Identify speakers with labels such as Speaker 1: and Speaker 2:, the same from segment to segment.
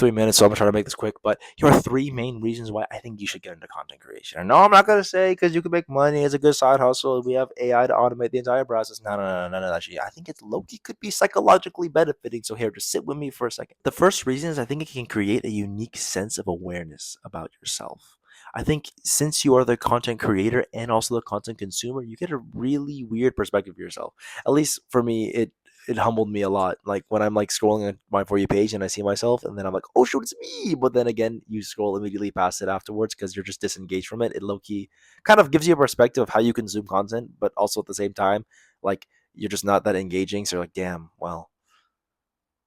Speaker 1: 3 minutes, so I'm gonna try to make this quick. But here are three main reasons why I think you should get into content creation. And no, I'm not gonna say because you can make money as a good side hustle. We have AI to automate the entire process. No, no, no, none of that shit. I think it's Loki could be psychologically benefiting. So here, just sit with me for a second. The first reason is I think it can create a unique sense of awareness about yourself. I think since you are the content creator and also the content consumer, you get a really weird perspective of yourself. At least for me, it humbled me a lot. Like when I'm like scrolling on my For You page and I see myself, and then I'm like, oh shoot, it's me. But then again, you scroll immediately past it afterwards because you're just disengaged from it. It low key kind of gives you a perspective of how you consume content, but also at the same time, like you're just not that engaging. So you're like, damn, well,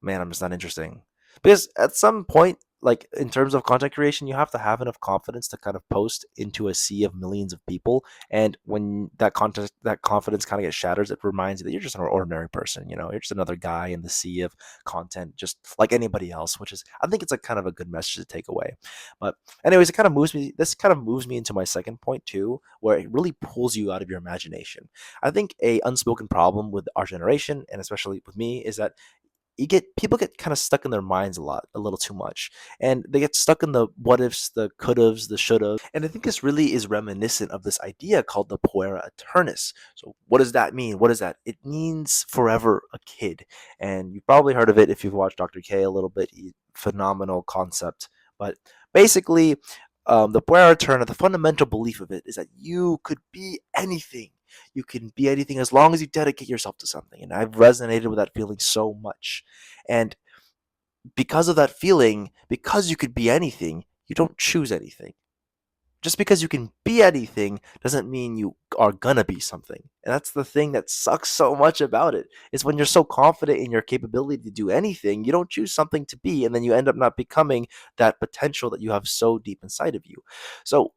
Speaker 1: man, I'm just not interesting. Because at some point, like in terms of content creation, you have to have enough confidence to kind of post into a sea of millions of people. And when that confidence kind of gets shattered, it reminds you that you're just an ordinary person. You're just another guy in the sea of content, just like anybody else. Which is, I think, it's like kind of a good message to take away. But anyways, it kind of moves me. This kind of moves me into my second point too, where it really pulls you out of your imagination. I think a unspoken problem with our generation, and especially with me, is that people get kind of stuck in their minds a little too much, and they get stuck in the what ifs, the could haves, the should have. And I think this really is reminiscent of this idea called the puera aeternus. So what does that mean? What is that? It means forever a kid. And you've probably heard of it if you've watched Dr. K a little bit. Phenomenal concept. But basically, the puera aeterna, the fundamental belief of it is that you could be anything. You can be anything as long as you dedicate yourself to something. And I've resonated with that feeling so much. And because of that feeling, because you could be anything, you don't choose anything. Just because you can be anything doesn't mean you are gonna be something. And that's the thing that sucks so much about it. Is when you're so confident in your capability to do anything, you don't choose something to be, and then you end up not becoming that potential that you have so deep inside of you. So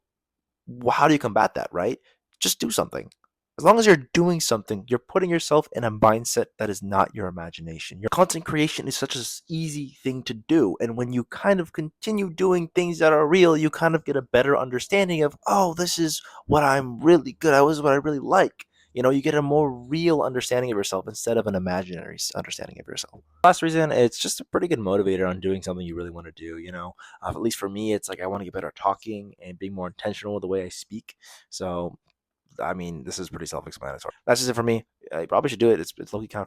Speaker 1: how do you combat that, right? Just do something. As long as you're doing something, you're putting yourself in a mindset that is not your imagination. Your content creation is such an easy thing to do. And when you kind of continue doing things that are real, you kind of get a better understanding of, oh, this is what I'm really good at. This is what I really like. You get a more real understanding of yourself instead of an imaginary understanding of yourself. Last reason, it's just a pretty good motivator on doing something you really want to do. At least for me, it's like I want to get better at talking and being more intentional with the way I speak. So, I mean, this is pretty self-explanatory. That's just it for me. You probably should do it. It's looking kind of fire.